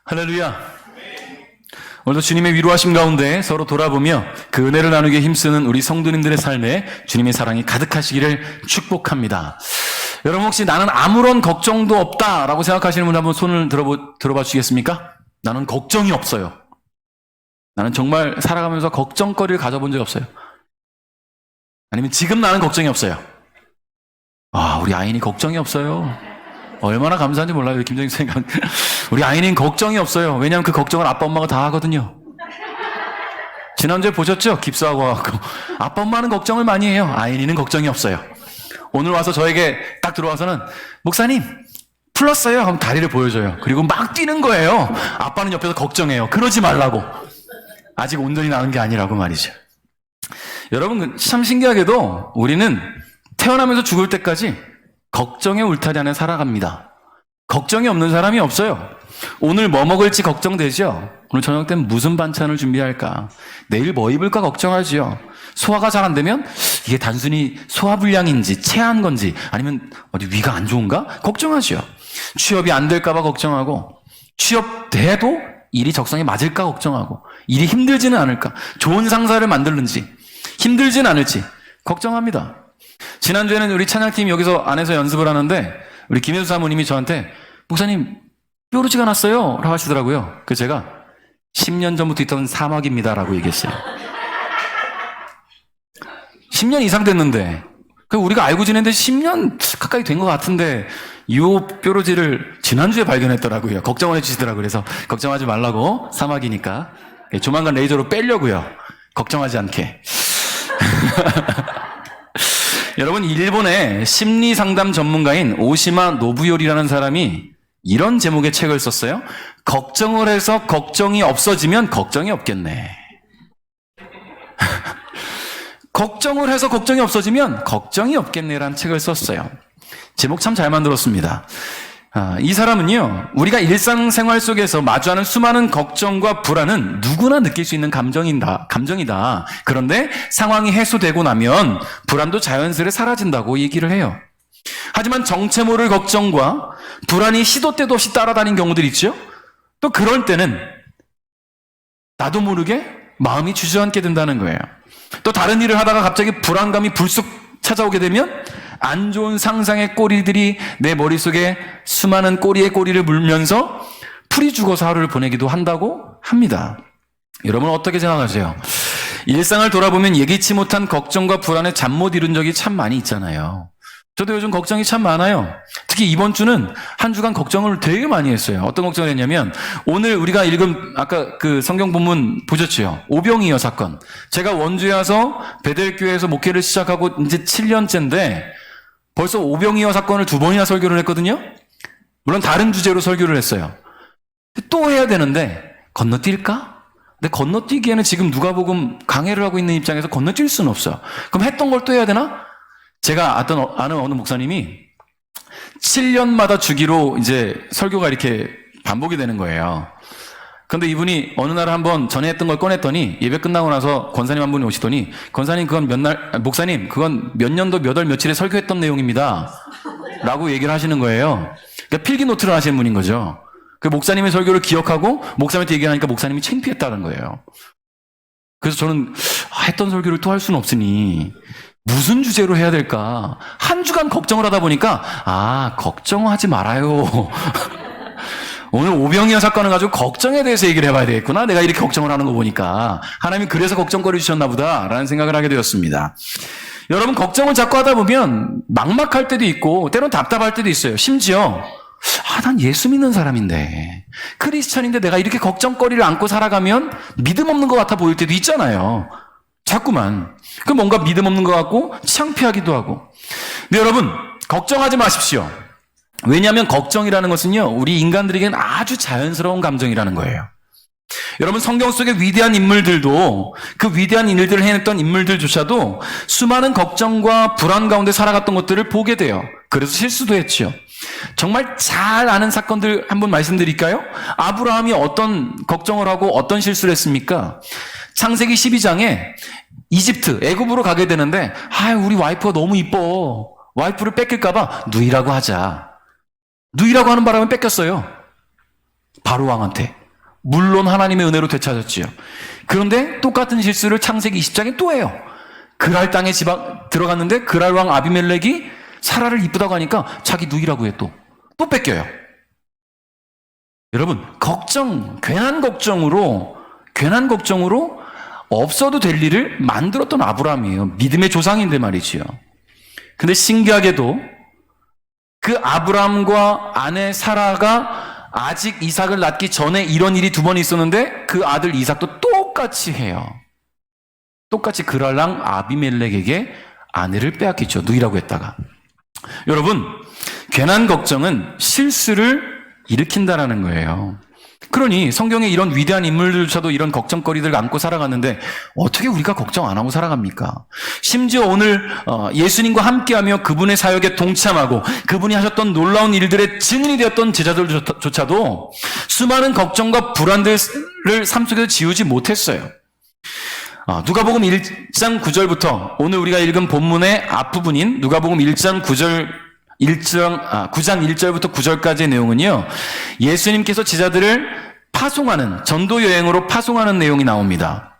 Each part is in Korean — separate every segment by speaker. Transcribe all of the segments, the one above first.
Speaker 1: 할렐루야. 오늘도 주님의 위로하심 가운데 서로 돌아보며 그 은혜를 나누기에 힘쓰는 우리 성도님들의 삶에 주님의 사랑이 가득하시기를 축복합니다. 여러분 혹시 나는 아무런 걱정도 없다라고 생각하시는 분 한번 손을 들어봐 주시겠습니까? 나는 걱정이 없어요. 나는 정말 살아가면서 걱정거리를 가져본 적이 없어요. 아니면 지금 나는 걱정이 없어요. 우리 아인이 걱정이 없어요. 얼마나 감사한지 몰라요. 김정희 선생님. 우리 아이는 걱정이 없어요. 왜냐하면 그 걱정을 아빠 엄마가 다 하거든요. 지난주에 보셨죠? 깁스하고 와갖고 아빠 엄마는 걱정을 많이 해요. 아이는 걱정이 없어요. 오늘 와서 저에게 딱 들어와서는 목사님 풀었어요 하면 다리를 보여줘요. 그리고 막 뛰는 거예요. 아빠는 옆에서 걱정해요. 그러지 말라고. 아직 온전히 나은 게 아니라고 말이죠. 여러분 참 신기하게도 우리는 태어나면서 죽을 때까지 걱정의 울타리 안에 살아갑니다. 걱정이 없는 사람이 없어요. 오늘 뭐 먹을지 걱정되죠? 오늘 저녁 때는 무슨 반찬을 준비할까? 내일 뭐 입을까 걱정하지요. 소화가 잘 안 되면 이게 단순히 소화불량인지 체한 건지 아니면 어디 위가 안 좋은가? 걱정하지요. 취업이 안 될까 봐 걱정하고 취업돼도 일이 적성에 맞을까 걱정하고 일이 힘들지는 않을까? 좋은 상사를 만들는지 힘들지는 않을지 걱정합니다. 지난주에는 우리 찬양팀이 여기서 안에서 연습을 하는데 우리 김혜수 사모님이 저한테 목사님 뾰루지가 났어요 라고 하시더라고요. 그래서 제가 10년 전부터 있던 사막입니다 라고 얘기했어요. 10년 이상 됐는데 우리가 알고 지냈는데 10년 가까이 된 것 같은데 이 뾰루지를 지난주에 발견했더라고요. 걱정을 해주시더라고요. 그래서 걱정하지 말라고 사막이니까 조만간 레이저로 빼려고요. 걱정하지 않게. 여러분 일본의 심리상담 전문가인 오시마 노부요리라는 사람이 이런 제목의 책을 썼어요. 걱정을 해서 걱정이 없어지면 걱정이 없겠네. 걱정을 해서 걱정이 없어지면 걱정이 없겠네라는 책을 썼어요. 제목 참 잘 만들었습니다. 이 사람은요, 우리가 일상생활 속에서 마주하는 수많은 걱정과 불안은 누구나 느낄 수 있는 감정이다. 그런데 상황이 해소되고 나면 불안도 자연스레 사라진다고 얘기를 해요. 하지만 정체 모를 걱정과 불안이 시도 때도 없이 따라다닌 경우들이 있죠? 또 그럴 때는 나도 모르게 마음이 주저앉게 된다는 거예요. 또 다른 일을 하다가 갑자기 불안감이 불쑥 찾아오게 되면 안 좋은 상상의 꼬리들이 내 머릿속에 수많은 꼬리에 꼬리를 물면서 풀이 죽어서 하루를 보내기도 한다고 합니다. 여러분 어떻게 생각하세요? 일상을 돌아보면 예기치 못한 걱정과 불안에 잠 못 이룬 적이 참 많이 있잖아요. 저도 요즘 걱정이 참 많아요. 특히 이번 주는 한 주간 걱정을 되게 많이 했어요. 어떤 걱정을 했냐면 오늘 우리가 읽은 아까 그 성경 본문 보셨죠? 오병이어 사건. 제가 원주에 와서 베델교회에서 목회를 시작하고 이제 7년째인데 벌써 오병이어 사건을 2번이나 설교를 했거든요. 물론 다른 주제로 설교를 했어요. 또 해야 되는데 건너뛸까? 근데 건너뛰기에는 지금 누가복음 강해를 하고 있는 입장에서 건너뛸 수는 없어요. 그럼 했던 걸 또 해야 되나? 제가 아는 어느 목사님이 7년마다 주기로 이제 설교가 이렇게 반복이 되는 거예요. 그런데 이분이 어느 날 한번 전에 했던 걸 꺼냈더니 예배 끝나고 나서 권사님 한 분이 오시더니 권사님 그건 목사님 그건 몇 년도 몇 월 며칠에 설교했던 내용입니다. 라고 얘기를 하시는 거예요. 그러니까 필기 노트를 하시는 분인 거죠. 그 목사님의 설교를 기억하고 목사님한테 얘기하니까 목사님이 창피했다는 거예요. 그래서 저는 했던 설교를 또 할 수는 없으니 무슨 주제로 해야 될까? 한 주간 걱정을 하다 보니까 걱정하지 말아요. 오늘 오병이어 사건을 가지고 걱정에 대해서 얘기를 해봐야 되겠구나. 내가 이렇게 걱정을 하는 거 보니까 하나님이 그래서 걱정거리 주셨나 보다 라는 생각을 하게 되었습니다. 여러분 걱정을 자꾸 하다 보면 막막할 때도 있고 때론 답답할 때도 있어요. 심지어 난 예수 믿는 사람인데 크리스천인데 내가 이렇게 걱정거리를 안고 살아가면 믿음 없는 것 같아 보일 때도 있잖아요. 자꾸만 그 뭔가 믿음 없는 것 같고 창피하기도 하고. 근데 여러분 걱정하지 마십시오. 왜냐하면 걱정이라는 것은요 우리 인간들에게는 아주 자연스러운 감정이라는 거예요. 여러분 성경 속의 위대한 인물들도 그 위대한 일들을 해냈던 인물들조차도 수많은 걱정과 불안 가운데 살아갔던 것들을 보게 돼요. 그래서 실수도 했죠. 정말 잘 아는 사건들 한번 말씀드릴까요? 아브라함이 어떤 걱정을 하고 어떤 실수를 했습니까? 창세기 12장에 이집트, 애굽으로 가게 되는데 우리 와이프가 너무 이뻐. 와이프를 뺏길까 봐 누이라고 하자. 누이라고 하는 바람에 뺏겼어요. 바로왕한테. 물론 하나님의 은혜로 되찾았지요. 그런데 똑같은 실수를 창세기 20장에 또 해요. 그랄 땅에 들어갔는데 그랄 왕 아비멜렉이 사라를 이쁘다고 하니까 자기 누이라고 해 또 뺏겨요. 여러분, 괜한 걱정으로 없어도 될 일을 만들었던 아브라함이에요. 믿음의 조상인데 말이지요. 근데 신기하게도 그 아브라함과 아내 사라가 아직 이삭을 낳기 전에 이런 일이 두 번 있었는데 그 아들 이삭도 똑같이 해요. 똑같이 그랄 왕 아비멜렉에게 아내를 빼앗기죠. 누이라고 했다가. 여러분, 괜한 걱정은 실수를 일으킨다라는 거예요. 그러니 성경에 이런 위대한 인물들조차도 이런 걱정거리들을 안고 살아갔는데 어떻게 우리가 걱정 안 하고 살아갑니까? 심지어 오늘 예수님과 함께하며 그분의 사역에 동참하고 그분이 하셨던 놀라운 일들의 증인이 되었던 제자들조차도 수많은 걱정과 불안들을 삶 속에서 지우지 못했어요. 누가복음 1장 9절부터 오늘 우리가 읽은 본문의 앞부분인 누가복음 9장 1절부터 9절까지의 내용은요, 예수님께서 제자들을 전도 여행으로 파송하는 내용이 나옵니다.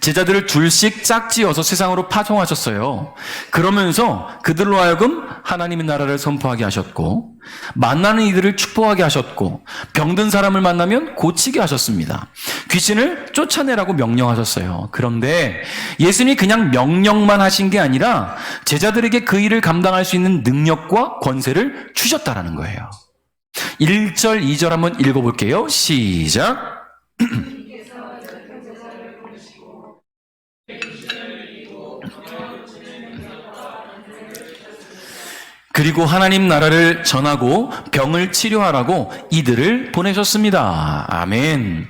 Speaker 1: 제자들을 둘씩 짝지어서 세상으로 파송하셨어요. 그러면서 그들로 하여금 하나님의 나라를 선포하게 하셨고, 만나는 이들을 축복하게 하셨고, 병든 사람을 만나면 고치게 하셨습니다. 귀신을 쫓아내라고 명령하셨어요. 그런데 예수님이 그냥 명령만 하신 게 아니라 제자들에게 그 일을 감당할 수 있는 능력과 권세를 주셨다라는 거예요. 1절, 2절 한번 읽어볼게요. 시작. 그리고 하나님 나라를 전하고 병을 치료하라고 이들을 보내셨습니다. 아멘.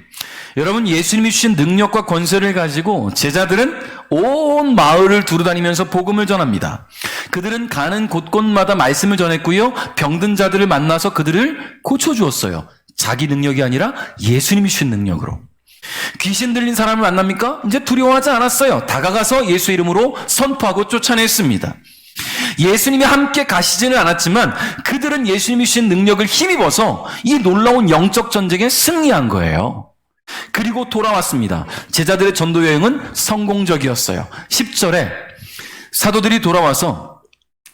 Speaker 1: 여러분, 예수님이 주신 능력과 권세를 가지고 제자들은 온 마을을 두루다니면서 복음을 전합니다. 그들은 가는 곳곳마다 말씀을 전했고요. 병든 자들을 만나서 그들을 고쳐주었어요. 자기 능력이 아니라 예수님이 주신 능력으로. 귀신 들린 사람을 만납니까? 이제 두려워하지 않았어요. 다가가서 예수 이름으로 선포하고 쫓아냈습니다. 예수님이 함께 가시지는 않았지만 그들은 예수님이 주신 능력을 힘입어서 이 놀라운 영적 전쟁에 승리한 거예요. 그리고 돌아왔습니다. 제자들의 전도 여행은 성공적이었어요. 10절에 사도들이 돌아와서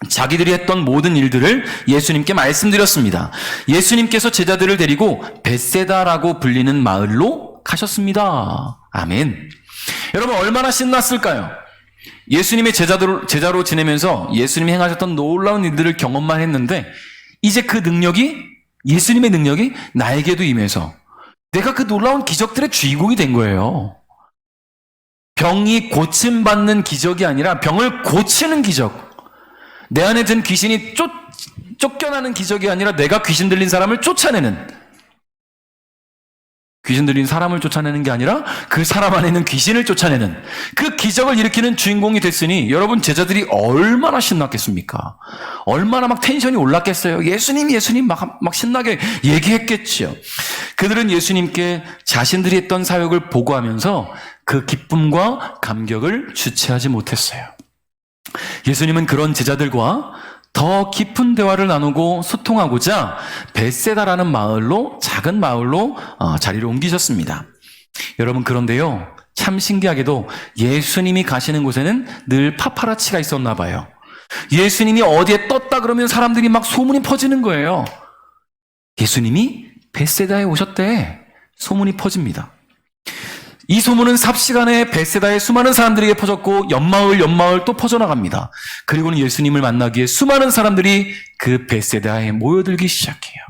Speaker 1: 자기들이 했던 모든 일들을 예수님께 말씀드렸습니다. 예수님께서 제자들을 데리고 벳세다라고 불리는 마을로 가셨습니다. 아멘. 여러분, 얼마나 신났을까요? 예수님의 제자로 지내면서 예수님이 행하셨던 놀라운 일들을 경험만 했는데 이제 그 능력이, 예수님의 능력이 나에게도 임해서 내가 그 놀라운 기적들의 주인공이 된 거예요. 병이 고침받는 기적이 아니라 병을 고치는 기적. 내 안에 든 귀신이 쫓겨나는 기적이 아니라 내가 귀신 들린 사람을 쫓아내는, 귀신 들린 사람을 쫓아내는 게 아니라 그 사람 안에 있는 귀신을 쫓아내는 그 기적을 일으키는 주인공이 됐으니 여러분, 제자들이 얼마나 신났겠습니까? 얼마나 막 텐션이 올랐겠어요. 예수님 막 신나게 얘기했겠죠. 그들은 예수님께 자신들이 했던 사역을 보고하면서 그 기쁨과 감격을 주체하지 못했어요. 예수님은 그런 제자들과 더 깊은 대화를 나누고 소통하고자 벳세다라는 마을로, 작은 마을로 자리를 옮기셨습니다. 여러분, 그런데요, 참 신기하게도 예수님이 가시는 곳에는 늘 파파라치가 있었나 봐요. 예수님이 어디에 떴다 그러면 사람들이 막 소문이 퍼지는 거예요. 예수님이 벳세다에 오셨대. 소문이 퍼집니다. 이 소문은 삽시간에 벳세다의 수많은 사람들에게 퍼졌고 옆마을 또 퍼져나갑니다. 그리고는 예수님을 만나기 위해 수많은 사람들이 그 벳세다에 모여들기 시작해요.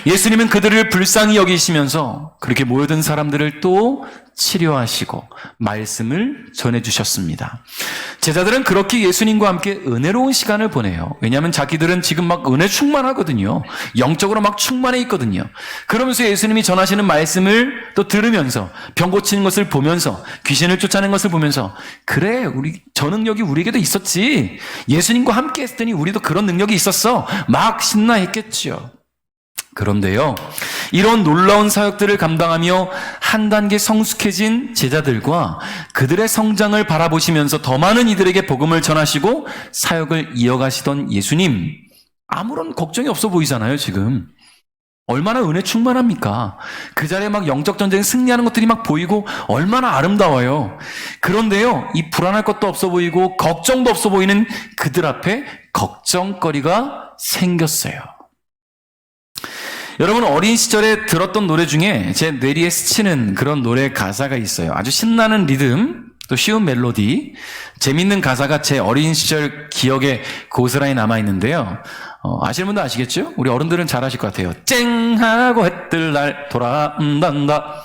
Speaker 1: 예수님은 그들을 불쌍히 여기시면서 그렇게 모여든 사람들을 또 치료하시고 말씀을 전해주셨습니다. 제자들은 그렇게 예수님과 함께 은혜로운 시간을 보내요. 왜냐하면 자기들은 지금 막 은혜 충만하거든요. 영적으로 막 충만해 있거든요. 그러면서 예수님이 전하시는 말씀을 또 들으면서 병 고치는 것을 보면서 귀신을 쫓아내는 것을 보면서 그래, 저 능력이 우리에게도 있었지. 예수님과 함께 했더니 우리도 그런 능력이 있었어. 막 신나했겠죠. 그런데요, 이런 놀라운 사역들을 감당하며 한 단계 성숙해진 제자들과 그들의 성장을 바라보시면서 더 많은 이들에게 복음을 전하시고 사역을 이어가시던 예수님, 아무런 걱정이 없어 보이잖아요, 지금. 얼마나 은혜 충만합니까? 그 자리에 막 영적 전쟁 승리하는 것들이 막 보이고 얼마나 아름다워요. 그런데요, 이 불안할 것도 없어 보이고 걱정도 없어 보이는 그들 앞에 걱정거리가 생겼어요. 여러분, 어린 시절에 들었던 노래 중에 제 뇌리에 스치는 그런 노래 가사가 있어요. 아주 신나는 리듬, 또 쉬운 멜로디, 재밌는 가사가 제 어린 시절 기억에 고스란히 남아있는데요. 아시는 분도 아시겠죠? 우리 어른들은 잘 아실 것 같아요. 쨍하고 해 뜰 날 돌아온단다.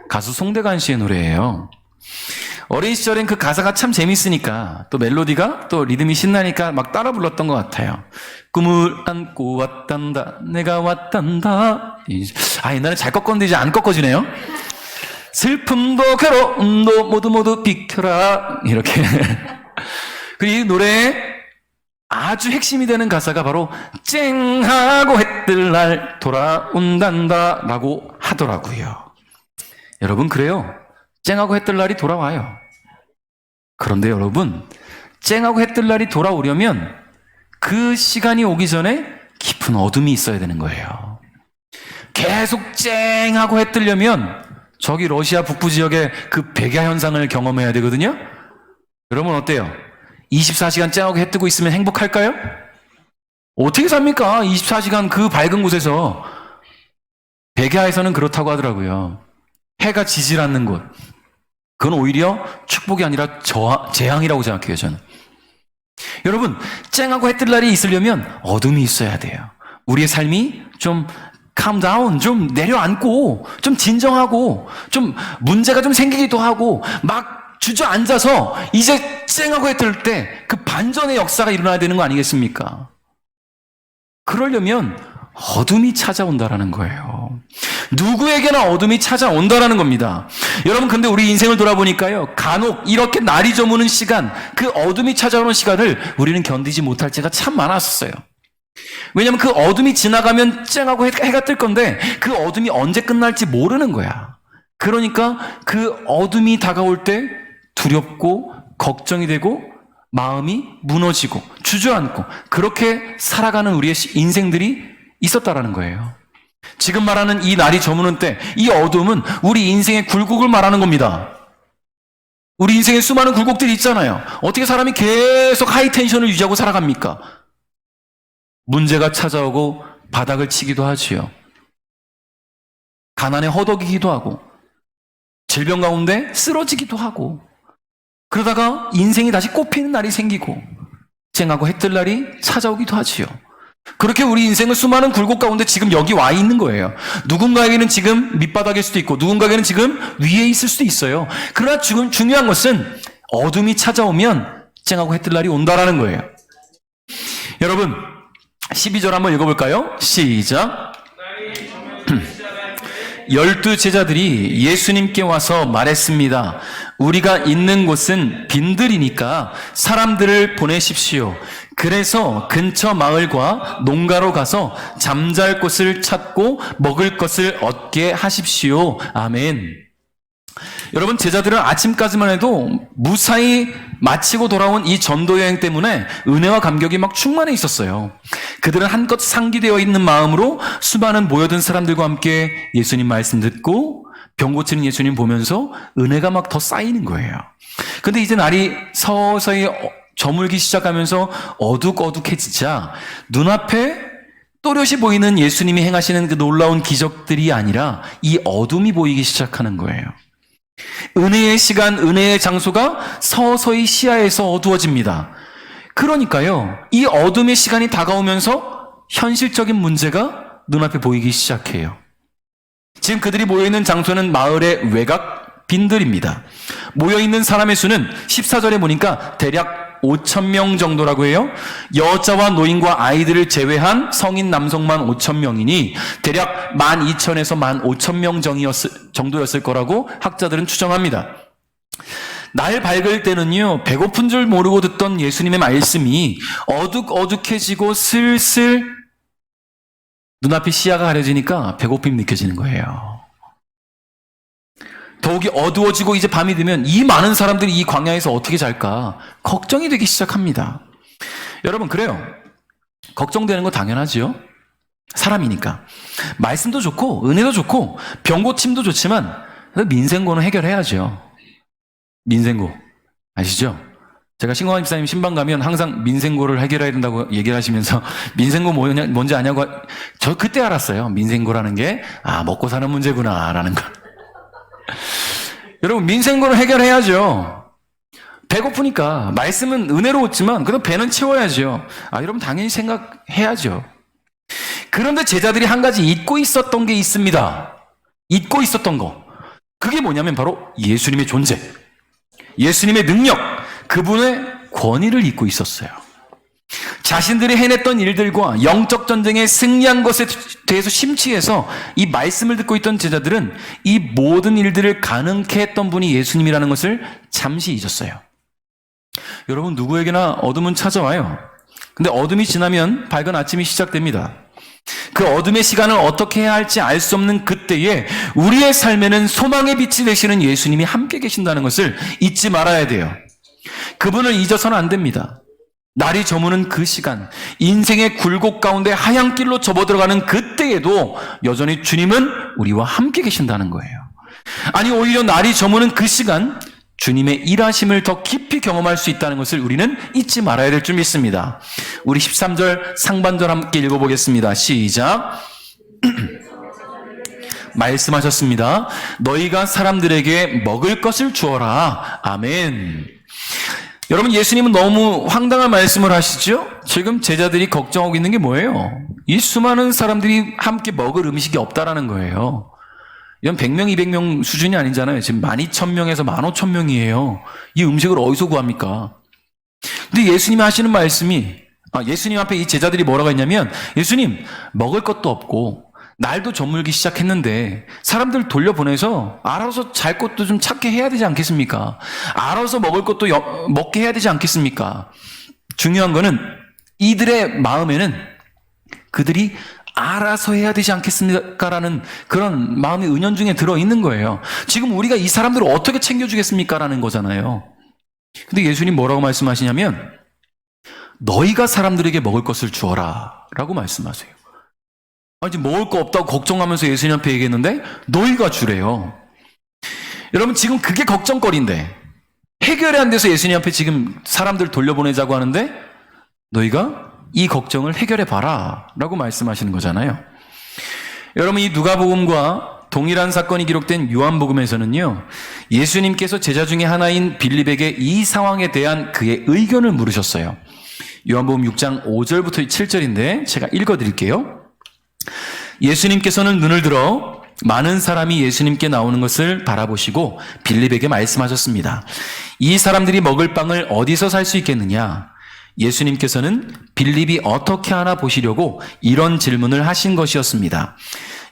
Speaker 1: 가수 송대관 씨의 노래예요. 어린 시절엔 그 가사가 참 재밌으니까, 또 멜로디가 또 리듬이 신나니까 막 따라 불렀던 것 같아요. 꿈을 안고 왔단다, 내가 왔단다. 옛날에 잘 꺾었는데 이제 안 꺾어지네요. 슬픔도 괴로움도 모두 비켜라. 이렇게. 그리고 이 노래에 아주 핵심이 되는 가사가 바로 쨍하고 해 뜰 날 돌아온단다 라고 하더라고요. 여러분, 그래요. 쨍하고 해 뜰 날이 돌아와요. 그런데 여러분, 쨍하고 해 뜰 날이 돌아오려면 그 시간이 오기 전에 깊은 어둠이 있어야 되는 거예요. 계속 쨍하고 해 뜨려면 저기 러시아 북부 지역의 그 백야 현상을 경험해야 되거든요. 여러분 어때요? 24시간 쨍하고 해 뜨고 있으면 행복할까요? 어떻게 삽니까? 24시간 그 밝은 곳에서. 백야에서는 그렇다고 하더라고요. 해가 지질 않는 곳. 그건 오히려 축복이 아니라 재앙이라고 생각해요, 저는. 여러분, 쨍하고 해 뜰 날이 있으려면 어둠이 있어야 돼요. 우리의 삶이 좀 calm down, 좀 내려앉고, 좀 진정하고, 좀 문제가 좀 생기기도 하고, 막 주저앉아서 이제 쨍하고 해 뜰 때 그 반전의 역사가 일어나야 되는 거 아니겠습니까? 그러려면 어둠이 찾아온다라는 거예요. 누구에게나 어둠이 찾아온다라는 겁니다. 여러분, 근데 우리 인생을 돌아보니까요, 간혹 이렇게 날이 저무는 시간, 그 어둠이 찾아오는 시간을 우리는 견디지 못할 때가 참 많았었어요. 왜냐하면 그 어둠이 지나가면 쨍하고 해가 뜰 건데 그 어둠이 언제 끝날지 모르는 거야. 그러니까 그 어둠이 다가올 때 두렵고 걱정이 되고 마음이 무너지고 주저앉고 그렇게 살아가는 우리의 인생들이 있었다라는 거예요. 지금 말하는 이 날이 저무는 때, 이 어둠은 우리 인생의 굴곡을 말하는 겁니다. 우리 인생에 수많은 굴곡들이 있잖아요. 어떻게 사람이 계속 하이텐션을 유지하고 살아갑니까? 문제가 찾아오고 바닥을 치기도 하지요. 가난에 허덕이기도 하고 질병 가운데 쓰러지기도 하고 그러다가 인생이 다시 꽃피는 날이 생기고 쨍하고 해 뜰 날이 찾아오기도 하지요. 그렇게 우리 인생은 수많은 굴곡 가운데 지금 여기 와 있는 거예요. 누군가에게는 지금 밑바닥일 수도 있고 누군가에게는 지금 위에 있을 수도 있어요. 그러나 지금 중요한 것은 어둠이 찾아오면 쨍하고 해 뜰 날이 온다라는 거예요. 여러분, 12절 한번 읽어볼까요? 시작. 12 제자들이 예수님께 와서 말했습니다. 우리가 있는 곳은 빈들이니까 사람들을 보내십시오. 그래서 근처 마을과 농가로 가서 잠잘 곳을 찾고 먹을 것을 얻게 하십시오. 아멘. 여러분, 제자들은 아침까지만 해도 무사히 마치고 돌아온 이 전도 여행 때문에 은혜와 감격이 막 충만해 있었어요. 그들은 한껏 상기되어 있는 마음으로 수많은 모여든 사람들과 함께 예수님 말씀 듣고 병 고치는 예수님 보면서 은혜가 막 더 쌓이는 거예요. 근데 이제 날이 서서히 저물기 시작하면서 어둑어둑해지자 눈앞에 또렷이 보이는 예수님이 행하시는 그 놀라운 기적들이 아니라 이 어둠이 보이기 시작하는 거예요. 은혜의 시간, 은혜의 장소가 서서히 시야에서 어두워집니다. 그러니까요, 이 어둠의 시간이 다가오면서 현실적인 문제가 눈앞에 보이기 시작해요. 지금 그들이 모여있는 장소는 마을의 외곽 빈들입니다. 모여있는 사람의 수는 14절에 보니까 대략 5,000명 정도라고 해요. 여자와 노인과 아이들을 제외한 성인 남성만 5,000명이니 대략 12,000에서 15,000명 정도였을 거라고 학자들은 추정합니다. 날 밝을 때는요, 배고픈 줄 모르고 듣던 예수님의 말씀이 어둑어둑해지고 슬슬 눈앞이 시야가 가려지니까 배고픔이 느껴지는 거예요. 더욱이 어두워지고 이제 밤이 되면 이 많은 사람들이 이 광야에서 어떻게 잘까 걱정이 되기 시작합니다. 여러분, 그래요. 걱정되는 거 당연하지요. 사람이니까. 말씀도 좋고 은혜도 좋고 병고침도 좋지만 민생고는 해결해야죠. 민생고 아시죠? 제가 신광환 집사님 신방 가면 항상 민생고를 해결해야 된다고 얘기를 하시면서 민생고 뭔지 아냐고 저 그때 알았어요. 민생고라는 게 먹고 사는 문제구나라는 거. 여러분 민생고를 해결해야죠. 배고프니까 말씀은 은혜로웠지만 그래도 배는 채워야죠. 여러분 당연히 생각해야죠. 그런데 제자들이 한 가지 잊고 있었던 게 있습니다. 잊고 있었던 거. 그게 뭐냐면 바로 예수님의 존재, 예수님의 능력, 그분의 권위를 잊고 있었어요. 자신들이 해냈던 일들과 영적 전쟁에 승리한 것에 대해서 심취해서 이 말씀을 듣고 있던 제자들은 이 모든 일들을 가능케 했던 분이 예수님이라는 것을 잠시 잊었어요. 여러분 누구에게나 어둠은 찾아와요. 근데 어둠이 지나면 밝은 아침이 시작됩니다. 그 어둠의 시간을 어떻게 해야 할지 알 수 없는 그때에 우리의 삶에는 소망의 빛이 되시는 예수님이 함께 계신다는 것을 잊지 말아야 돼요. 그분을 잊어서는 안 됩니다. 날이 저무는 그 시간, 인생의 굴곡 가운데 하얀 길로 접어들어가는 그때에도 여전히 주님은 우리와 함께 계신다는 거예요. 아니 오히려 날이 저무는 그 시간, 주님의 일하심을 더 깊이 경험할 수 있다는 것을 우리는 잊지 말아야 될 줄 믿습니다. 우리 13절 상반절 함께 읽어보겠습니다. 시작. 말씀하셨습니다. 너희가 사람들에게 먹을 것을 주어라. 아멘. 여러분 예수님은 너무 황당한 말씀을 하시죠? 지금 제자들이 걱정하고 있는 게 뭐예요? 이 수많은 사람들이 함께 먹을 음식이 없다라는 거예요. 이건 100명, 200명 수준이 아니잖아요. 지금 12,000명에서 15,000명이에요. 이 음식을 어디서 구합니까? 근데 예수님이 하시는 말씀이, 예수님 앞에 이 제자들이 뭐라고 했냐면, 예수님, 먹을 것도 없고, 날도 저물기 시작했는데, 사람들 돌려보내서 알아서 잘 것도 좀 찾게 해야 되지 않겠습니까? 알아서 먹을 것도 먹게 해야 되지 않겠습니까? 중요한 거는, 이들의 마음에는 그들이 알아서 해야 되지 않겠습니까라는 그런 마음이 은연중에 들어있는 거예요. 지금 우리가 이 사람들을 어떻게 챙겨주겠습니까? 라는 거잖아요. 근데 예수님 뭐라고 말씀하시냐면 너희가 사람들에게 먹을 것을 주어라 라고 말씀하세요. 아니 먹을 거 없다고 걱정하면서 예수님 앞에 얘기했는데 너희가 주래요. 여러분 지금 그게 걱정거리인데 해결이 안 돼서 예수님 앞에 지금 사람들 돌려보내자고 하는데 너희가 이 걱정을 해결해봐라 라고 말씀하시는 거잖아요. 여러분 이 누가복음과 동일한 사건이 기록된 요한복음에서는요, 예수님께서 제자 중에 하나인 빌립에게 이 상황에 대한 그의 의견을 물으셨어요. 요한복음 6장 5절부터 7절인데 제가 읽어드릴게요. 예수님께서는 눈을 들어 많은 사람이 예수님께 나오는 것을 바라보시고 빌립에게 말씀하셨습니다. 이 사람들이 먹을 빵을 어디서 살 수 있겠느냐? 예수님께서는 빌립이 어떻게 하나 보시려고 이런 질문을 하신 것이었습니다.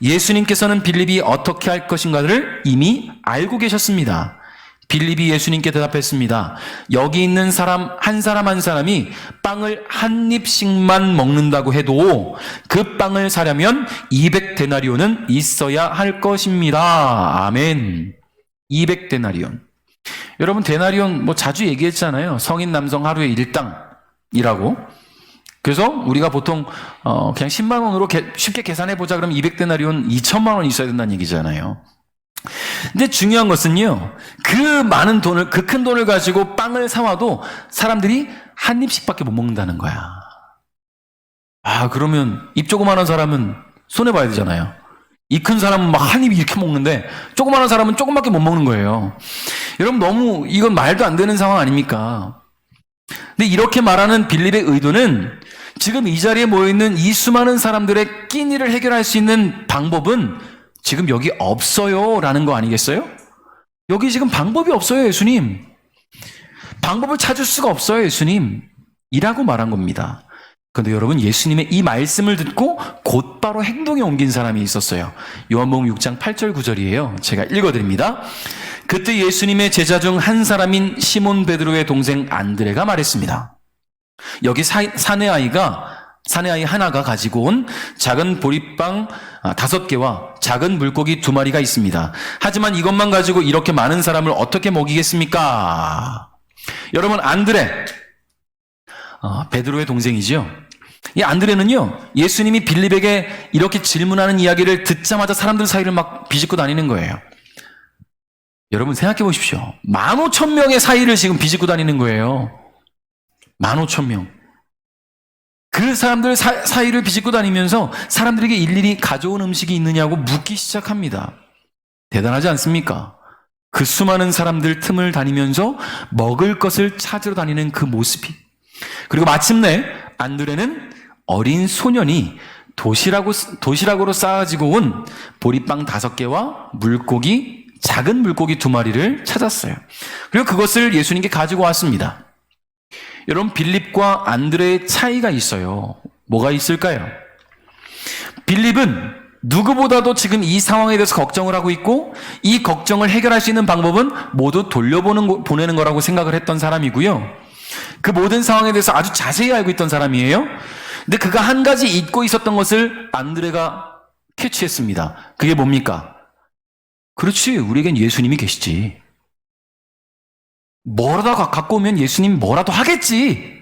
Speaker 1: 예수님께서는 빌립이 어떻게 할 것인가를 이미 알고 계셨습니다. 빌립이 예수님께 대답했습니다. 여기 있는 사람 한 사람이 빵을 한 입씩만 먹는다고 해도 그 빵을 사려면 200데나리온은 있어야 할 것입니다. 아멘. 200데나리온. 여러분 데나리온 자주 얘기했잖아요. 성인 남성 하루에 일당이라고. 그래서 우리가 보통 그냥 10만 원으로 쉽게 계산해 보자 그러면 200데나리온 2천만 원 있어야 된다는 얘기잖아요. 근데 중요한 것은요, 그 많은 돈을, 그 큰 돈을 가지고 빵을 사와도 사람들이 한 입씩밖에 못 먹는다는 거야. 그러면 입 조그마한 사람은 손해봐야 되잖아요. 이 큰 사람은 막 한 입 이렇게 먹는데 조그마한 사람은 조금밖에 못 먹는 거예요. 여러분 너무 이건 말도 안 되는 상황 아닙니까? 근데 이렇게 말하는 빌립의 의도는 지금 이 자리에 모여있는 이 수많은 사람들의 끼니를 해결할 수 있는 방법은 지금 여기 없어요 라는 거 아니겠어요? 여기 지금 방법이 없어요, 예수님. 방법을 찾을 수가 없어요, 예수님. 이라고 말한 겁니다. 그런데 여러분, 예수님의 이 말씀을 듣고 곧바로 행동에 옮긴 사람이 있었어요. 요한복음 6장 8절 9절이에요. 제가 읽어드립니다. 그때 예수님의 제자 중 한 사람인 시몬 베드로의 동생 안드레가 말했습니다. 여기 사내 아이 하나가 가지고 온 작은 보리빵 5개와 작은 물고기 2마리가 있습니다. 하지만 이것만 가지고 이렇게 많은 사람을 어떻게 먹이겠습니까? 여러분, 안드레, 베드로의 동생이죠. 이 안드레는요, 예수님이 빌립에게 이렇게 질문하는 이야기를 듣자마자 사람들 사이를 막 비집고 다니는 거예요. 여러분 생각해 보십시오. 15,000명의 사이를 지금 비집고 다니는 거예요. 15,000명. 그 사람들 사이를 비집고 다니면서 사람들에게 일일이 가져온 음식이 있느냐고 묻기 시작합니다. 대단하지 않습니까? 그 수많은 사람들 틈을 다니면서 먹을 것을 찾으러 다니는 그 모습이. 그리고 마침내 안드레는 어린 소년이 도시락으로 쌓아지고 온 보리빵 5개와 물고기, 작은 물고기 2마리를 찾았어요. 그리고 그것을 예수님께 가지고 왔습니다. 여러분, 빌립과 안드레의 차이가 있어요. 뭐가 있을까요? 빌립은 누구보다도 지금 이 상황에 대해서 걱정을 하고 있고, 이 걱정을 해결할 수 있는 방법은 모두 보내는 거라고 생각을 했던 사람이고요. 그 모든 상황에 대해서 아주 자세히 알고 있던 사람이에요. 근데 그가 한 가지 잊고 있었던 것을 안드레가 캐치했습니다. 그게 뭡니까? 그렇지, 우리에겐 예수님이 계시지. 뭐라도 갖고 오면 예수님이 뭐라도 하겠지.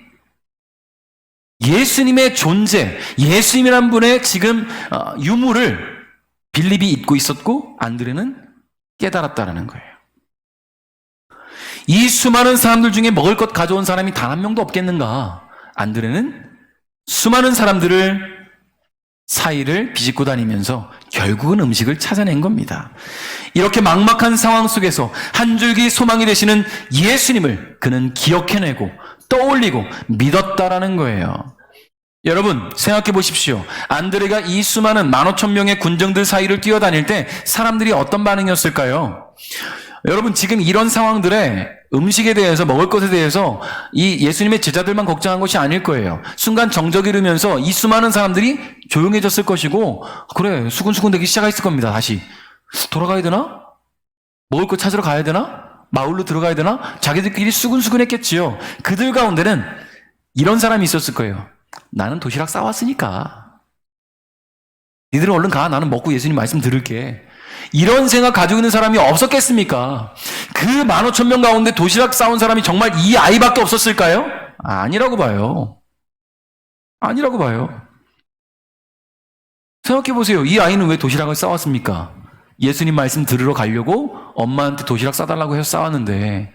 Speaker 1: 예수님의 존재, 예수님이란 분의 지금 유무를 빌립이 잊고 있었고 안드레는 깨달았다는 거예요. 이 수많은 사람들 중에 먹을 것 가져온 사람이 단 한 명도 없겠는가? 안드레는 수많은 사람들을 사이를 비집고 다니면서 결국은 음식을 찾아낸 겁니다. 이렇게 막막한 상황 속에서 한 줄기 소망이 되시는 예수님을 그는 기억해내고 떠올리고 믿었다라는 거예요. 여러분 생각해 보십시오. 안드레가 이 수많은 15,000명의 군정들 사이를 뛰어다닐 때 사람들이 어떤 반응이었을까요? 여러분 지금 이런 상황들에 음식에 대해서 먹을 것에 대해서 이 예수님의 제자들만 걱정한 것이 아닐 거예요. 순간 정적이 이르면서 이 수많은 사람들이 조용해졌을 것이고 그래 수근수근 되기 시작했을 겁니다. 다시 돌아가야 되나? 먹을 것 찾으러 가야 되나? 마을로 들어가야 되나? 자기들끼리 수근수근했겠지요. 그들 가운데는 이런 사람이 있었을 거예요. 나는 도시락 싸왔으니까 니들은 얼른 가. 나는 먹고 예수님 말씀 들을게. 이런 생각 가지고 있는 사람이 없었겠습니까? 그 15,000명 가운데 도시락 싸온 사람이 정말 이 아이밖에 없었을까요? 아니라고 봐요. 아니라고 봐요. 생각해 보세요. 이 아이는 왜 도시락을 싸왔습니까? 예수님 말씀 들으러 가려고 엄마한테 도시락 싸달라고 해서 싸왔는데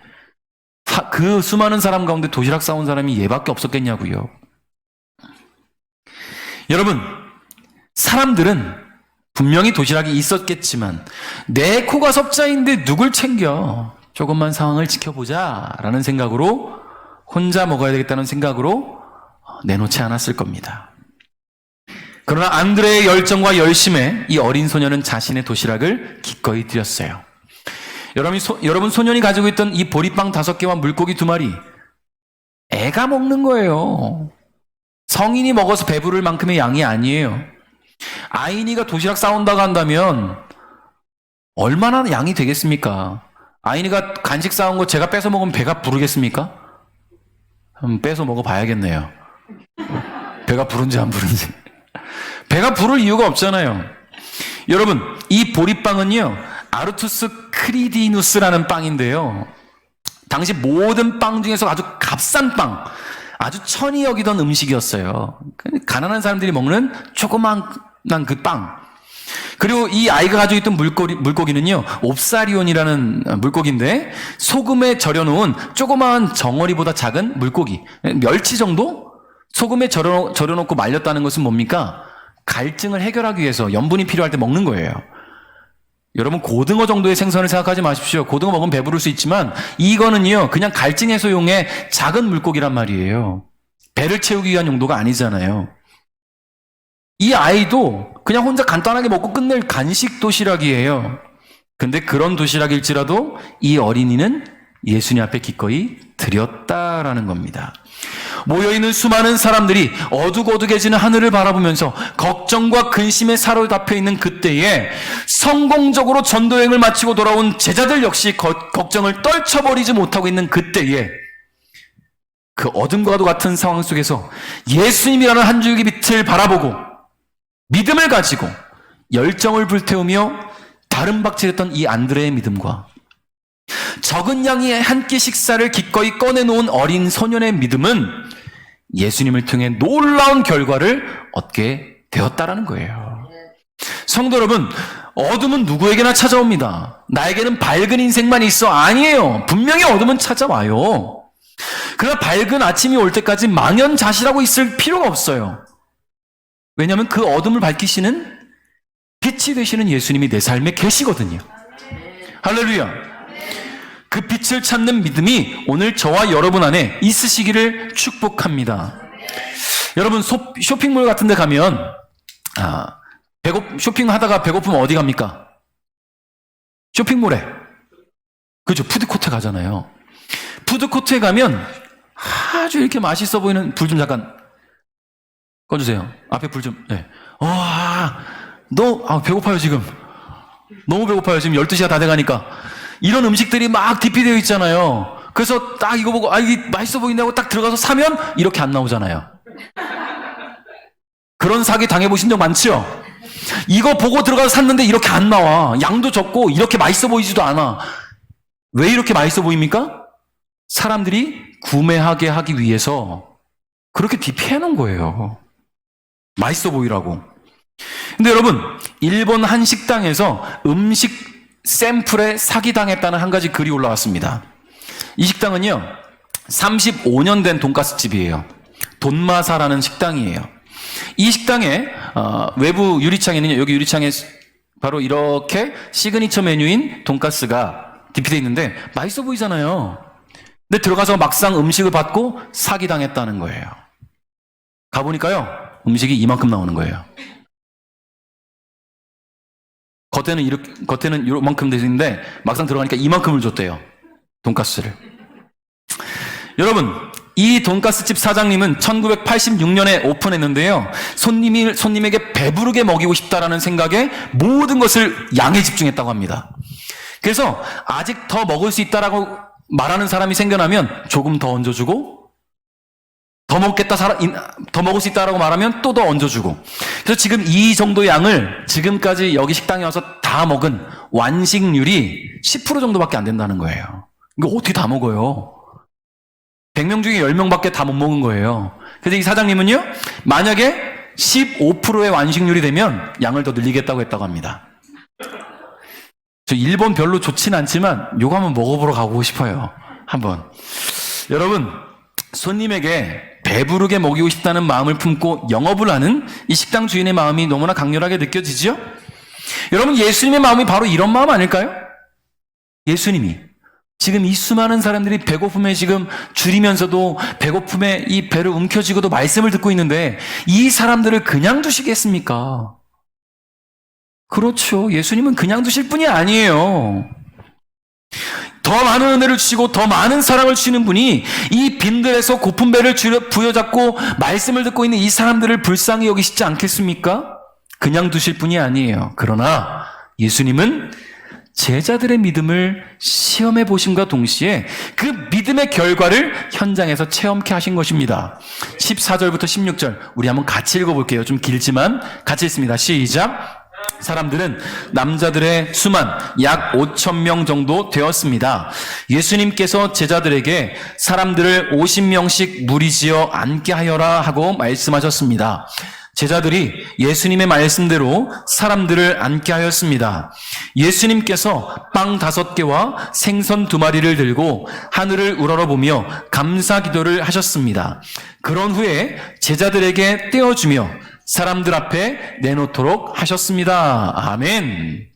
Speaker 1: 그 수많은 사람 가운데 도시락 싸온 사람이 얘밖에 없었겠냐고요. 여러분, 사람들은 분명히 도시락이 있었겠지만 내 코가 석자인데 누굴 챙겨? 조금만 상황을 지켜보자 라는 생각으로 혼자 먹어야 되겠다는 생각으로 내놓지 않았을 겁니다. 그러나 안드레의 열정과 열심에 이 어린 소년은 자신의 도시락을 기꺼이 드렸어요. 여러분 소년이 가지고 있던 이 보리빵 5개와 물고기 2마리 애가 먹는 거예요. 성인이 먹어서 배부를 만큼의 양이 아니에요. 아이니가 도시락 싸온다고 한다면 얼마나 양이 되겠습니까? 아이니가 간식 싸온 거 제가 뺏어 먹으면 배가 부르겠습니까? 한번 뺏어 먹어봐야겠네요. 배가 부른지 안 부른지. 배가 부를 이유가 없잖아요. 여러분, 이 보리빵은요 아르투스 크리디누스라는 빵인데요, 당시 모든 빵 중에서 아주 값싼 빵, 아주 천히 여기던 음식이었어요. 가난한 사람들이 먹는 조그만 그 빵. 그리고 이 아이가 가지고 있던 물고기는요 옵사리온이라는 물고기인데 소금에 절여놓은 조그마한 정어리보다 작은 물고기, 멸치 정도? 소금에 절여놓고 말렸다는 것은 뭡니까? 갈증을 해결하기 위해서 염분이 필요할 때 먹는 거예요. 여러분 고등어 정도의 생선을 생각하지 마십시오. 고등어 먹으면 배부를 수 있지만 이거는요 그냥 갈증 해소용의 작은 물고기란 말이에요. 배를 채우기 위한 용도가 아니잖아요. 이 아이도 그냥 혼자 간단하게 먹고 끝낼 간식 도시락이에요. 근데 그런 도시락일지라도 이 어린이는 예수님 앞에 기꺼이 드렸다라는 겁니다. 모여있는 수많은 사람들이 어둑어둑해지는 하늘을 바라보면서 걱정과 근심에 사로잡혀 있는 그때에 성공적으로 전도여행을 마치고 돌아온 제자들 역시 걱정을 떨쳐버리지 못하고 있는 그때에 그 어둠과도 같은 상황 속에서 예수님이라는 한 줄기 빛을 바라보고 믿음을 가지고 열정을 불태우며 다름박질했던 이 안드레의 믿음과 적은 양이 한 끼 식사를 기꺼이 꺼내놓은 어린 소년의 믿음은 예수님을 통해 놀라운 결과를 얻게 되었다라는 거예요. 성도 여러분, 어둠은 누구에게나 찾아옵니다. 나에게는 밝은 인생만 있어. 아니에요. 분명히 어둠은 찾아와요. 그러나 밝은 아침이 올 때까지 망연자실하고 있을 필요가 없어요. 왜냐하면 그 어둠을 밝히시는 빛이 되시는 예수님이 내 삶에 계시거든요. 할렐루야. 그 빛을 찾는 믿음이 오늘 저와 여러분 안에 있으시기를 축복합니다. 여러분, 쇼핑몰 같은 데 가면 쇼핑하다가 배고프면 어디 갑니까? 쇼핑몰에. 그죠? 푸드코트 가잖아요. 푸드코트에 가면 아주 이렇게 맛있어 보이는, 불 좀 잠깐 꺼주세요. 앞에 불 좀. 네. 배고파요 지금. 너무 배고파요 지금. 12시가 다 돼가니까. 이런 음식들이 막 디피되어 있잖아요. 그래서 딱 이거 보고 이게 맛있어 보인다고 딱 들어가서 사면 이렇게 안 나오잖아요. 그런 사기 당해보신 적 많죠? 이거 보고 들어가서 샀는데 이렇게 안 나와. 양도 적고 이렇게 맛있어 보이지도 않아. 왜 이렇게 맛있어 보입니까? 사람들이 구매하게 하기 위해서 그렇게 디피해 놓은 거예요. 맛있어 보이라고. 근데 여러분, 일본 한 식당에서 음식 샘플에 사기당했다는 한 가지 글이 올라왔습니다. 이 식당은요, 35년 된 돈가스 집이에요. 돈마사라는 식당이에요. 이 식당에 외부 유리창에는, 여기 유리창에 바로 이렇게 시그니처 메뉴인 돈가스가 디피되어 있는데 맛있어 보이잖아요. 근데 들어가서 막상 음식을 받고 사기당했다는 거예요. 가보니까요, 음식이 이만큼 나오는 거예요. 겉에는 이만큼 되어 있는데 막상 들어가니까 이만큼을 줬대요. 돈가스를. 여러분, 이 돈가스집 사장님은 1986년에 오픈했는데요. 손님에게 배부르게 먹이고 싶다라는 생각에 모든 것을 양에 집중했다고 합니다. 그래서 아직 더 먹을 수 있다라고 말하는 사람이 생겨나면 조금 더 얹어주고, 더 먹을 수 있다라고 말하면 또 더 얹어주고. 그래서 지금 이 정도 양을 지금까지 여기 식당에 와서 다 먹은 완식률이 10% 정도밖에 안 된다는 거예요. 이거 어떻게 다 먹어요? 100명 중에 10명밖에 다 못 먹은 거예요. 그래서 이 사장님은요, 만약에 15%의 완식률이 되면 양을 더 늘리겠다고 했다고 합니다. 저 일본 별로 좋진 않지만 요거 한번 먹어보러 가고 싶어요. 한번. 여러분, 손님에게 배부르게 먹이고 싶다는 마음을 품고 영업을 하는 이 식당 주인의 마음이 너무나 강렬하게 느껴지죠? 여러분, 예수님의 마음이 바로 이런 마음 아닐까요? 예수님이 지금 이 수많은 사람들이 배고픔에 지금 줄이면서도 배고픔에 이 배를 움켜쥐고도 말씀을 듣고 있는데 이 사람들을 그냥 두시겠습니까? 그렇죠. 예수님은 그냥 두실 분이 아니에요. 더 많은 은혜를 주시고 더 많은 사랑을 주시는 분이 이 빈들에서 고픈 배를 부여잡고 말씀을 듣고 있는 이 사람들을 불쌍히 여기시지 않겠습니까? 그냥 두실 분이 아니에요. 그러나 예수님은 제자들의 믿음을 시험해 보심과 동시에 그 믿음의 결과를 현장에서 체험케 하신 것입니다. 14절부터 16절 우리 한번 같이 읽어볼게요. 좀 길지만 같이 읽습니다. 시작. 사람들은 남자들의 수만 약 5,000명 정도 되었습니다. 예수님께서 제자들에게 사람들을 50명씩 무리지어 앉게 하여라 하고 말씀하셨습니다. 제자들이 예수님의 말씀대로 사람들을 앉게 하였습니다. 예수님께서 빵 5개와 생선 2마리를 들고 하늘을 우러러보며 감사 기도를 하셨습니다. 그런 후에 제자들에게 떼어주며 사람들 앞에 내놓도록 하셨습니다. 아멘.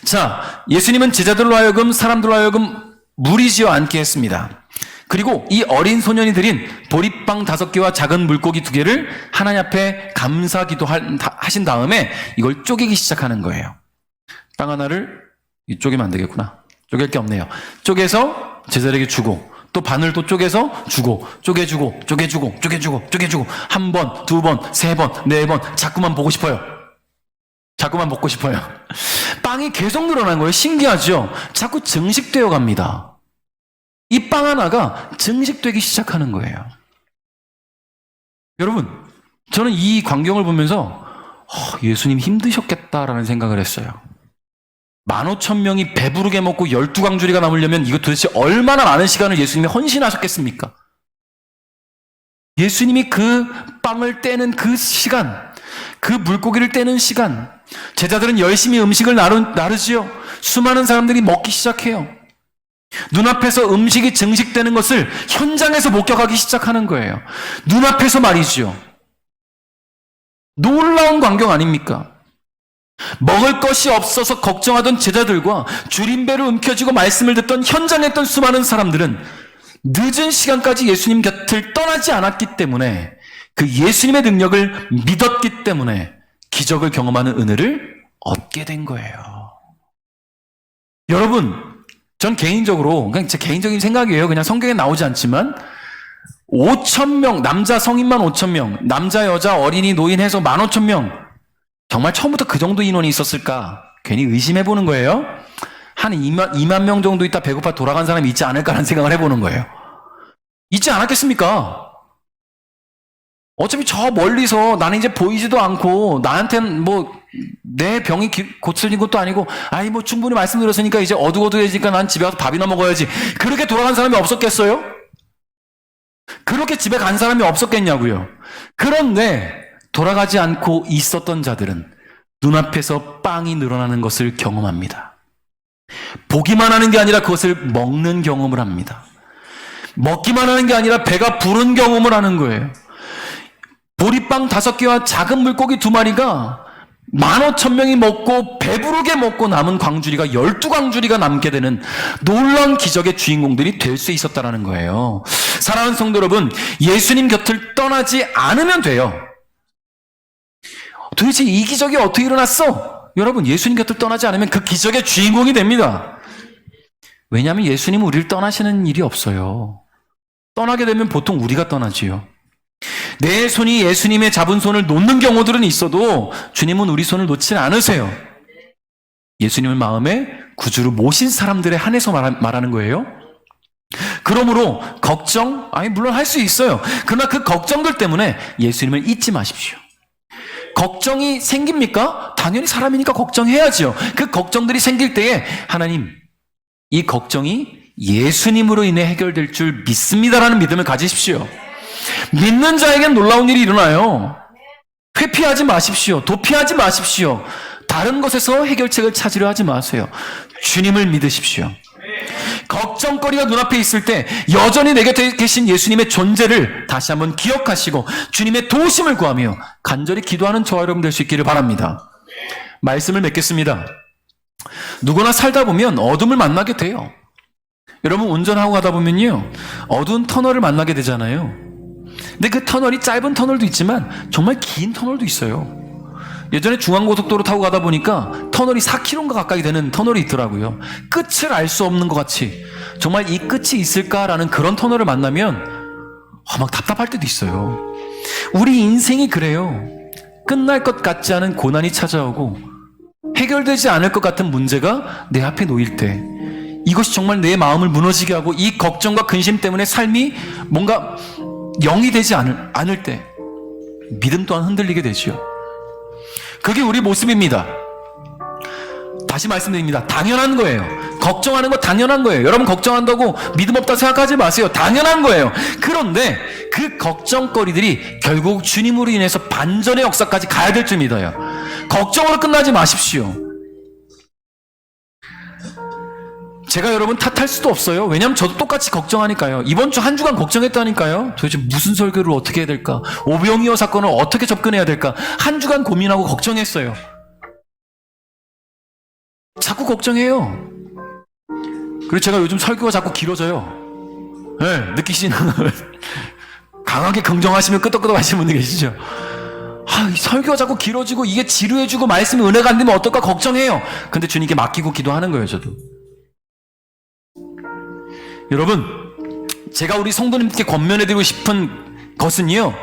Speaker 1: 자, 예수님은 제자들로 하여금 사람들로 하여금 무리지어 앉게 했습니다. 그리고 이 어린 소년이 드린 보리빵 5개와 작은 물고기 2개를 하나님 앞에 감사 기도하신 다음에 이걸 쪼개기 시작하는 거예요. 빵 하나를 쪼개면 안 되겠구나. 쪼갤 게 없네요. 쪼개서 제자들에게 주고 또 반을 또 쪼개서 주고 쪼개주고 한 번, 2번, 3번, 4번 자꾸만 보고 싶어요. 자꾸만 먹고 싶어요. 빵이 계속 늘어나는 거예요. 신기하죠? 자꾸 증식되어 갑니다. 이 빵 하나가 증식되기 시작하는 거예요. 여러분, 저는 이 광경을 보면서 예수님 힘드셨겠다라는 생각을 했어요. 15,000명이 배부르게 먹고 12광주리가 남으려면 이거 도대체 얼마나 많은 시간을 예수님이 헌신하셨겠습니까? 예수님이 그 빵을 떼는 그 시간, 그 물고기를 떼는 시간, 제자들은 열심히 음식을 나르지요. 수많은 사람들이 먹기 시작해요. 눈앞에서 음식이 증식되는 것을 현장에서 목격하기 시작하는 거예요. 눈앞에서 말이죠. 놀라운 광경 아닙니까? 먹을 것이 없어서 걱정하던 제자들과 줄임배를 움켜쥐고 말씀을 듣던 현장에 있던 수많은 사람들은 늦은 시간까지 예수님 곁을 떠나지 않았기 때문에, 그 예수님의 능력을 믿었기 때문에 기적을 경험하는 은혜를 얻게 된 거예요. 여러분, 전 개인적으로, 그냥 제 개인적인 생각이에요. 그냥 성경에 나오지 않지만 5,000명, 남자 성인만 5,000명, 남자 여자 어린이 노인 해서 15,000명, 정말 처음부터 그 정도 인원이 있었을까? 괜히 의심해보는 거예요. 한 2만 명 정도 있다 배고파 돌아간 사람이 있지 않을까라는 생각을 해보는 거예요. 있지 않았겠습니까? 어차피 저 멀리서 나는 이제 보이지도 않고, 나한테는 내 병이 고쳐진 것도 아니고, 뭐 충분히 말씀드렸으니까 이제 어둑어둑해지니까 난 집에 가서 밥이나 먹어야지. 그렇게 돌아간 사람이 없었겠어요? 그렇게 집에 간 사람이 없었겠냐고요. 그런데 돌아가지 않고 있었던 자들은 눈앞에서 빵이 늘어나는 것을 경험합니다. 보기만 하는 게 아니라 그것을 먹는 경험을 합니다. 먹기만 하는 게 아니라 배가 부른 경험을 하는 거예요. 보리빵 5개와 작은 물고기 2마리가 15,000명이 먹고 배부르게 먹고 남은 광주리가 12광주리가 남게 되는 놀라운 기적의 주인공들이 될 수 있었다는 거예요. 사랑하는 성도 여러분, 예수님 곁을 떠나지 않으면 돼요. 도대체 이 기적이 어떻게 일어났어? 여러분, 예수님 곁을 떠나지 않으면 그 기적의 주인공이 됩니다. 왜냐하면 예수님은 우리를 떠나시는 일이 없어요. 떠나게 되면 보통 우리가 떠나지요. 내 손이 예수님의 잡은 손을 놓는 경우들은 있어도 주님은 우리 손을 놓지 않으세요. 예수님을 마음에 구주로 모신 사람들에 한해서 말하는 거예요. 그러므로 걱정, 물론 할 수 있어요. 그러나 그 걱정들 때문에 예수님을 잊지 마십시오. 걱정이 생깁니까? 당연히 사람이니까 걱정해야죠. 그 걱정들이 생길 때에 하나님, 이 걱정이 예수님으로 인해 해결될 줄 믿습니다라는 믿음을 가지십시오. 믿는 자에겐 놀라운 일이 일어나요. 회피하지 마십시오. 도피하지 마십시오. 다른 것에서 해결책을 찾으려 하지 마세요. 주님을 믿으십시오. 걱정거리가 눈앞에 있을 때 여전히 내 곁에 계신 예수님의 존재를 다시 한번 기억하시고 주님의 도우심을 구하며 간절히 기도하는 저와 여러분 될 수 있기를 바랍니다. 말씀을 맺겠습니다. 누구나 살다 보면 어둠을 만나게 돼요. 여러분, 운전하고 가다 보면요, 어두운 터널을 만나게 되잖아요. 근데 그 터널이 짧은 터널도 있지만 정말 긴 터널도 있어요. 예전에 중앙고속도로 타고 가다 보니까 터널이 4km인가 가까이 되는 터널이 있더라고요. 끝을 알 수 없는 것 같이, 정말 이 끝이 있을까라는 그런 터널을 만나면 막 답답할 때도 있어요. 우리 인생이 그래요. 끝날 것 같지 않은 고난이 찾아오고 해결되지 않을 것 같은 문제가 내 앞에 놓일 때, 이것이 정말 내 마음을 무너지게 하고 이 걱정과 근심 때문에 삶이 뭔가 영이 되지 않을 때 믿음 또한 흔들리게 되죠. 그게 우리 모습입니다. 다시 말씀드립니다. 당연한 거예요. 걱정하는 거 당연한 거예요. 여러분, 걱정한다고 믿음 없다 생각하지 마세요. 당연한 거예요. 그런데 그 걱정거리들이 결국 주님으로 인해서 반전의 역사까지 가야 될 줄 믿어요. 걱정으로 끝나지 마십시오. 제가 여러분 탓할 수도 없어요. 왜냐하면 저도 똑같이 걱정하니까요. 이번 주 한 주간 걱정했다니까요. 도대체 무슨 설교를 어떻게 해야 될까? 오병이어 사건을 어떻게 접근해야 될까? 한 주간 고민하고 걱정했어요. 자꾸 걱정해요. 그리고 제가 요즘 설교가 자꾸 길어져요. 네, 느끼시는 강하게 긍정하시면 끄덕끄덕 하시는 분들 계시죠? 이 설교가 자꾸 길어지고 이게 지루해지고 말씀이 은혜가 안 되면 어떨까 걱정해요. 근데 주님께 맡기고 기도하는 거예요, 저도. 여러분, 제가 우리 성도님께 권면해드리고 싶은 것은요,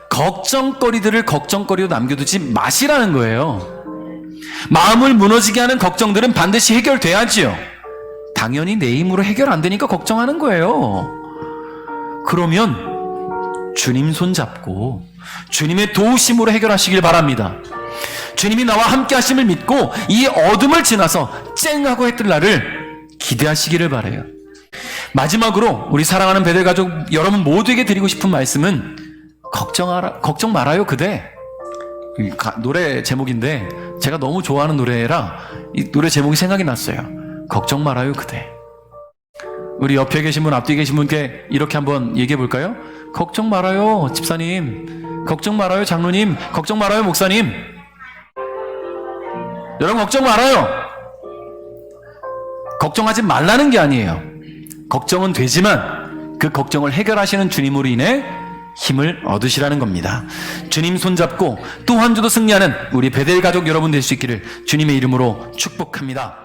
Speaker 1: 걱정거리들을 걱정거리로 남겨두지 마시라는 거예요. 마음을 무너지게 하는 걱정들은 반드시 해결돼야지요. 당연히 내 힘으로 해결 안 되니까 걱정하는 거예요. 그러면 주님 손 잡고 주님의 도우심으로 해결하시길 바랍니다. 주님이 나와 함께 하심을 믿고 이 어둠을 지나서 쨍하고 해 뜰 날을 기대하시기를 바라요. 마지막으로 우리 사랑하는 베델 가족 여러분 모두에게 드리고 싶은 말씀은 걱정 말아요 그대. 노래 제목인데 제가 너무 좋아하는 노래라 이 노래 제목이 생각이 났어요. 걱정 말아요 그대. 우리 옆에 계신 분, 앞뒤에 계신 분께 이렇게 한번 얘기해 볼까요? 걱정 말아요 집사님, 걱정 말아요 장로님, 걱정 말아요 목사님. 여러분 걱정 말아요. 걱정하지 말라는 게 아니에요. 걱정은 되지만 그 걱정을 해결하시는 주님으로 인해 힘을 얻으시라는 겁니다. 주님 손잡고 또 한 주도 승리하는 우리 베델 가족 여러분 될 수 있기를 주님의 이름으로 축복합니다.